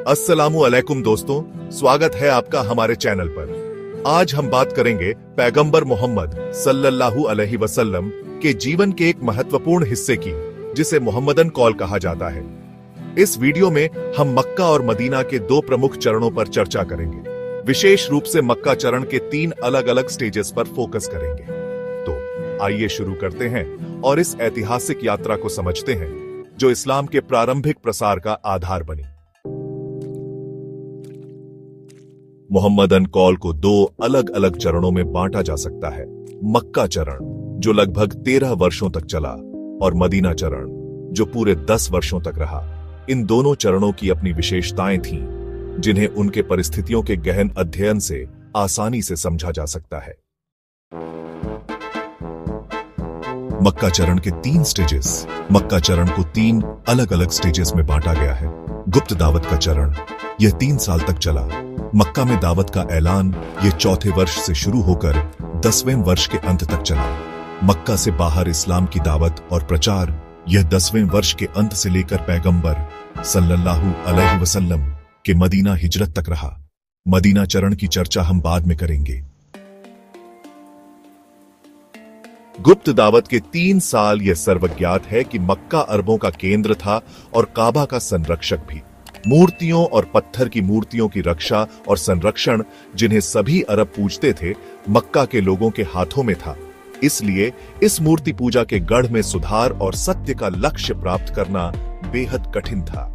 अस्सलामु अलैकुम दोस्तों, स्वागत है आपका हमारे चैनल पर। आज हम बात करेंगे पैगंबर मोहम्मद सल्लल्लाहु अलैहि वसल्लम के जीवन के एक महत्वपूर्ण हिस्से की, जिसे मोहम्मदन कॉल कहा जाता है। इस वीडियो में हम मक्का और मदीना के दो प्रमुख चरणों पर चर्चा करेंगे। विशेष रूप से मक्का चरण के 3 अलग अलग स्टेजेस पर फोकस करेंगे। तो आइए शुरू करते हैं और इस ऐतिहासिक यात्रा को समझते हैं जो इस्लाम के प्रारंभिक प्रसार का आधार बनी। मोहम्मदन कॉल को 2 अलग अलग चरणों में बांटा जा सकता है। मक्का चरण, जो लगभग 13 वर्षों तक चला, और मदीना चरण, जो पूरे 10 वर्षों तक रहा। इन दोनों चरणों की अपनी विशेषताएं थीं, जिन्हें उनके परिस्थितियों के गहन अध्ययन से आसानी से समझा जा सकता है। मक्का चरण के 3 स्टेजेस। मक्का चरण को 3 अलग अलग स्टेजेस में बांटा गया है। गुप्त दावत का चरण, यह 3 साल तक चला। मक्का में दावत का ऐलान यह 4थे वर्ष से शुरू होकर 10वें वर्ष के अंत तक चला। मक्का से बाहर इस्लाम की दावत और प्रचार यह 10वें वर्ष के अंत से लेकर पैगंबर सल्लल्लाहु अलैहि वसल्लम के मदीना हिजरत तक रहा। मदीना चरण की चर्चा हम बाद में करेंगे। गुप्त दावत के 3 साल यह सर्वज्ञात है कि मक्का अरबों का केंद्र था और काबा का संरक्षक भी। मूर्तियों और पत्थर की मूर्तियों की रक्षा और संरक्षण, जिन्हें सभी अरब पूजते थे, मक्का के लोगों के हाथों में था। इसलिए इस मूर्ति पूजा के गढ़ में सुधार और सत्य का लक्ष्य प्राप्त करना बेहद कठिन था।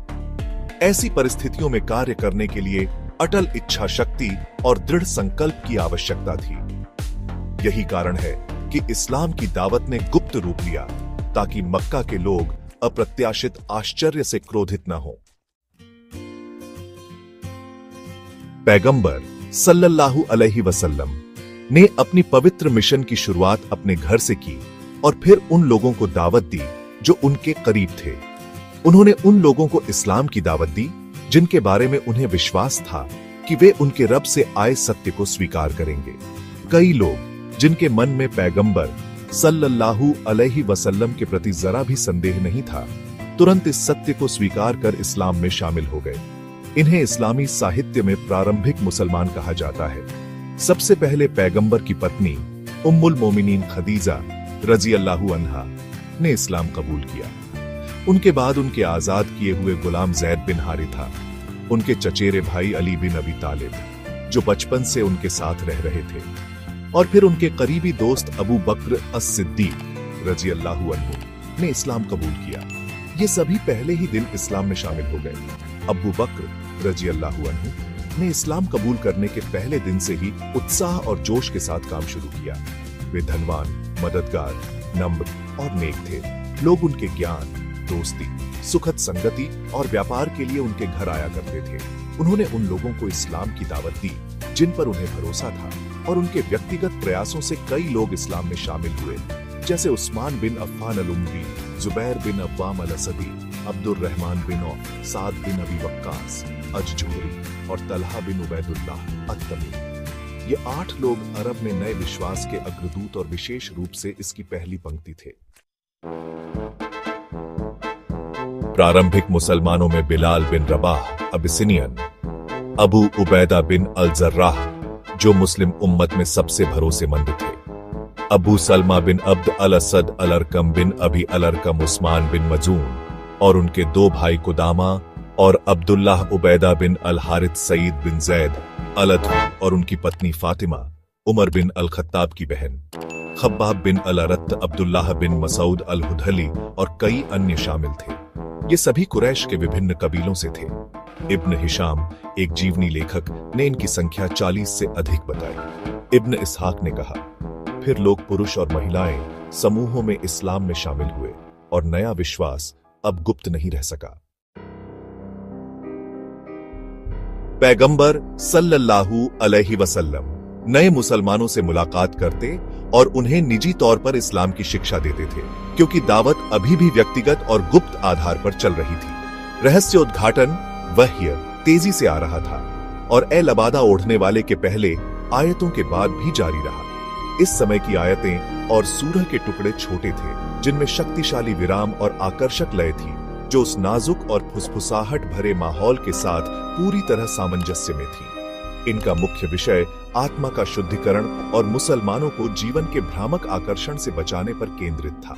ऐसी परिस्थितियों में कार्य करने के लिए अटल इच्छा शक्ति और दृढ़ संकल्प की आवश्यकता थी। यही कारण है कि इस्लाम की दावत ने गुप्त रूप लिया, ताकि मक्का के लोग अप्रत्याशित आश्चर्य से क्रोधित न हो। पैगंबर सल्लल्लाहु अलैहि वसल्लम ने अपनी पवित्र मिशन की शुरुआत अपने घर से की और फिर उन लोगों को दावत दी जो उनके करीब थे। उन्होंने उन लोगों को इस्लाम की दावत दी जिनके बारे में उन्हें विश्वास था कि वे उनके रब से आए सत्य को स्वीकार करेंगे। कई लोग, जिनके मन में पैगंबर सल्लल्लाहु अलैहि वसल्लम के प्रति जरा भी संदेह नहीं था, तुरंत इस सत्य को स्वीकार कर इस्लाम में शामिल हो गए। इन्हें इस्लामी साहित्य में प्रारंभिक मुसलमान कहा जाता है। सबसे पहले पैगंबर की पत्नी उम्मुल मोमिनीन खदीजा रजी अल्लाहु अन्हा ने इस्लाम कबूल किया। उनके बाद उनके आजाद किए हुए गुलाम जैद बिन हारिथा, उनके चचेरे भाई अली बिन अबी तालिब, जो बचपन से उनके साथ रह रहे थे, और फिर उनके करीबी दोस्त अबू बकर अस-सिद्दीक रजी अल्लाहु अन्हु ने इस्लाम कबूल किया। ये सभी पहले ही दिन इस्लाम में शामिल हो गए। अबू बकर रजी अल्लाहु अन्हु ने इस्लाम कबूल करने के पहले दिन से ही उत्साह और जोश के साथ काम शुरू किया। वे धनवान, मददगार, नम्र और नेक थे। लोग उनके ज्ञान, दोस्ती, सुखद संगति और व्यापार के लिए उनके घर आया करते थे। उन्होंने उन लोगों को इस्लाम की दावत दी जिन पर उन्हें भरोसा था, और उनके व्यक्तिगत प्रयासों से कई लोग इस्लाम में शामिल हुए, जैसे उस्मान बिन अफ़्फ़ान अल-उमवी, जुबैर बिन Awwam अल-असदी, Abdur Rahman bin of, साद बिन अबी वक्कास अज-जुहरी और तलहा बिन उबैदुल्लाह अत-तमीमी। ये 8 लोग अरब में नए विश्वास के अग्रदूत और विशेष रूप से इसकी पहली पंक्ति थे। प्रारंभिक मुसलमानों में बिलाल बिन रबाह अबिसिनियन, अबू उबैदा बिन अल-जर्राह, जो मुस्लिम उम्मत में सबसे भरोसेमंद थे, अबू सलमा बिन अब्द अल-असद अल-अरकम बिन अबी अल-अरकम उस्मान बिन मजून, और उनके 2 भाई कुदामा और अब्दुल्लाह उबैदा बिन अल-हारिथ सईद बिन जैद अल-अदवी, और उनकी पत्नी फातिमा उमर बिन अल-खत्ताब की बहन, खब्बाब बिन अल-अरत, अब्दुल्लाह बिन मसूद अल-हुदली और कई अन्य शामिल थे। ये सभी कुरैश के विभिन्न कबीलों से थे। इब्न हिशाम, एक जीवनी लेखक, ने इनकी संख्या 40 से अधिक बताई। इब्न इसहाक ने कहा, फिर लोग पुरुष और महिलाएं समूहों में इस्लाम में शामिल हुए, और नया विश्वास अब गुप्त नहीं रह सका। पैगंबर सल्लल्लाहु अलैहि वसल्लम नए मुसलमानों से मुलाकात करते और उन्हें निजी तौर पर इस्लाम की शिक्षा देते थे, क्योंकि दावत अभी भी व्यक्तिगत और गुप्त आधार पर चल रही थी। रहस्य उद्घाटन वह्य तेजी से आ रहा था, और ए लबादा ओढ़ने वाले के पहले आयतों के बाद भी जारी रहा। इस समय की आयतें और सूरह के टुकड़े छोटे थे, जिनमें शक्तिशाली विराम और आकर्षक लय थी, जो उस नाजुक और फुसफुसाहट भरे माहौल के साथ पूरी तरह सामंजस्य में थी। इनका मुख्य विषय आत्मा का शुद्धिकरण और मुसलमानों को जीवन के भ्रामक आकर्षण से बचाने पर केंद्रित था।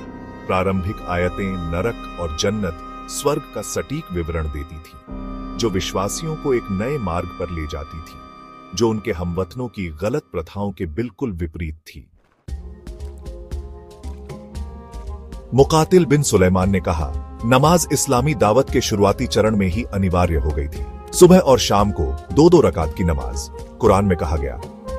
प्रारंभिक आयतें नरक और जन्नत, स्वर्ग का सटीक विवरण देती थी, जो विश्वासियों को एक नए मार्ग पर ले जाती थी, जो उनके हमवतनों की गलत प्रथाओं के बिल्कुल विपरीत थी। मुकातिल बिन सुलेमान ने कहा, नमाज इस्लामी दावत के शुरुआती चरण में ही अनिवार्य हो गई थी। सुबह और शाम को 2-2 रकात की नमाज कुरान में कहा गया।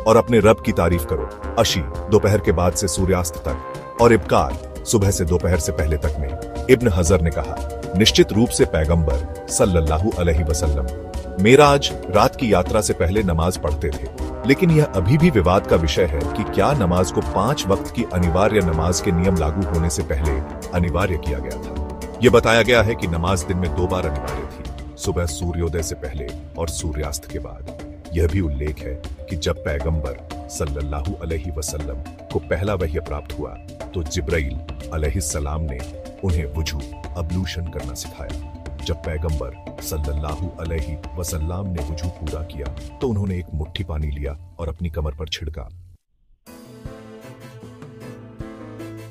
और अपने रब की तारीफ करो, अशी दोपहर के बाद से सूर्यास्त तक, और इब्कार सुबह से दोपहर से पहले तक में। इब्न हजर ने कहा, निश्चित रूप से पैगंबर सल्लल्लाहु अलैहि वसल्लम मेराज रात की यात्रा से पहले नमाज पढ़ते थे, लेकिन यह अभी भी विवाद का विषय है कि क्या नमाज को 5 वक्त की अनिवार्य नमाज के नियम लागू होने से पहले अनिवार्य किया गया था। यह बताया गया है कि नमाज दिन में 2 बार अनिवार्य थी, सुबह सूर्योदय से पहले और सूर्यास्त के बाद। यह भी उल्लेख है कि जब पैगंबर सल्लल्लाहु अलैहि वसल्लम को पहला वह्य प्राप्त हुआ तो जिब्राइल अलैहिस्सलाम ने उन्हें वुजू अब्लूशन करना सिखाया। जब पैगंबर सल्लल्लाहु अलैहि वसल्लम ने वुजू पूरा किया तो उन्होंने एक मुट्ठी पानी लिया और अपनी कमर पर छिड़का।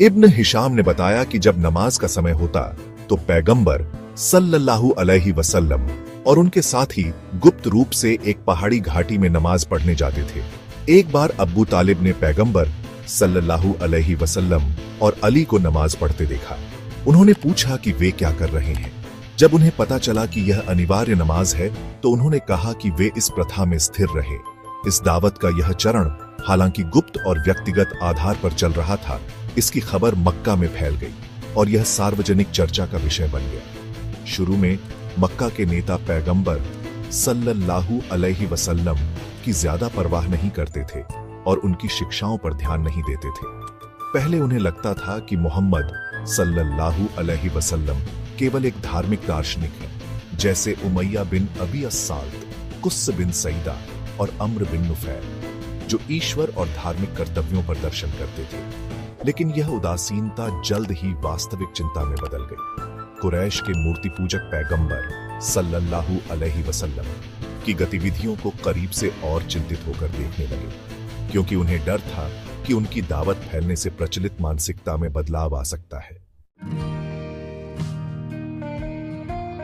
इब्न हिशाम ने बताया कि जब नमाज का समय होता तो पैगंबर सल्लल्लाहु अलैहि वसल्लम और उनके साथी गुप्त रूप से एक पहाड़ी घाटी में नमाज पढ़ने जाते थे। एक बार अब्बू तालिब ने पैगंबर सल्लल्लाहु अलैहि वसल्लम और अली को नमाज पढ़ते देखा। उन्होंने पूछा कि वे क्या कर रहे हैं। जब उन्हें पता चला कि यह अनिवार्य नमाज है तो उन्होंने कहा कि वे इस प्रथा में स्थिर रहे। इस दावत का यह चरण हालांकि गुप्त और व्यक्तिगत आधार पर चल रहा था, इसकी खबर मक्का में फैल गई और यह सार्वजनिक चर्चा का विषय बन गया। शुरू में मक्का के नेता पैगंबर सल्लल्लाहु अलैहि वसल्लम की ज्यादा परवाह नहीं करते थे और उनकी शिक्षाओं पर ध्यान नहीं देते थे। पहले उन्हें लगता था कि मोहम्मद सल्लल्लाहु अलैहि वसल्लम केवल एक धार्मिक दार्शनिक है, जैसे उमैया बिन अबी अस्साल्त, कुस्स बिन सईदा और अम्र बिन नुफैल, जो ईश्वर और धार्मिक कर्तव्यों पर दर्शन करते थे। लेकिन यह उदासीनता जल्द ही वास्तविक चिंता में बदल गई। कुरैश के मूर्ति पूजक पैगंबर सल्लल्लाहु अलैहि वसल्लम की गतिविधियों को करीब से और चिंतित होकर देखने लगे, क्योंकि उन्हें डर था कि उनकी दावत फैलने से प्रचलित मानसिकता में बदलाव आ सकता है।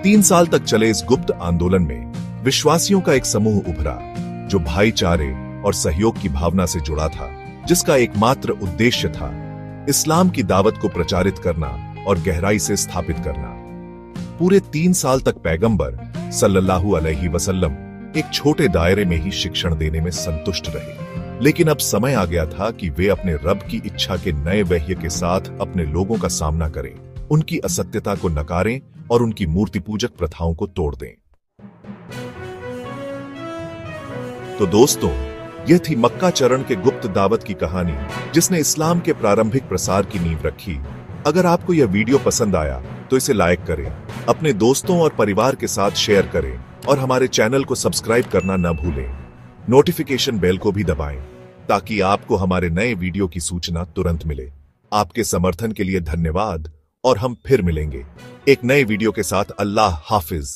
3 साल तक चले इस गुप्त आंदोलन में विश्वासियों का एक समूह उभरा, जो भाईचारे और सहयोग की भावना से जुड़ा था, जिसका एकमात्र उद्देश्य था इस्लाम की दावत को प्रचारित करना और गहराई से स्थापित करना। पूरे 3 साल तक पैगंबर सल्लल्लाहु अलैहि वसल्लम एक छोटे दायरे में ही शिक्षण देने में संतुष्ट रहे, लेकिन अब समय आ गया था कि वे अपने रब की इच्छा के नए वह्य के साथ अपने लोगों का सामना करें, उनकी असत्यता को नकारें और उनकी मूर्ति पूजक प्रथाओं को तोड़ दें। तो दोस्तों, यह थी मक्का चरण के गुप्त दावत की कहानी, जिसने इस्लाम के प्रारंभिक प्रसार की नींव रखी। अगर आपको यह वीडियो पसंद आया तो इसे लाइक करें, अपने दोस्तों और परिवार के साथ शेयर करें और हमारे चैनल को सब्सक्राइब करना न भूलें। नोटिफिकेशन बेल को भी दबाएं ताकि आपको हमारे नए वीडियो की सूचना तुरंत मिले। आपके समर्थन के लिए धन्यवाद और हम फिर मिलेंगे एक नए वीडियो के साथ। अल्लाह हाफिज।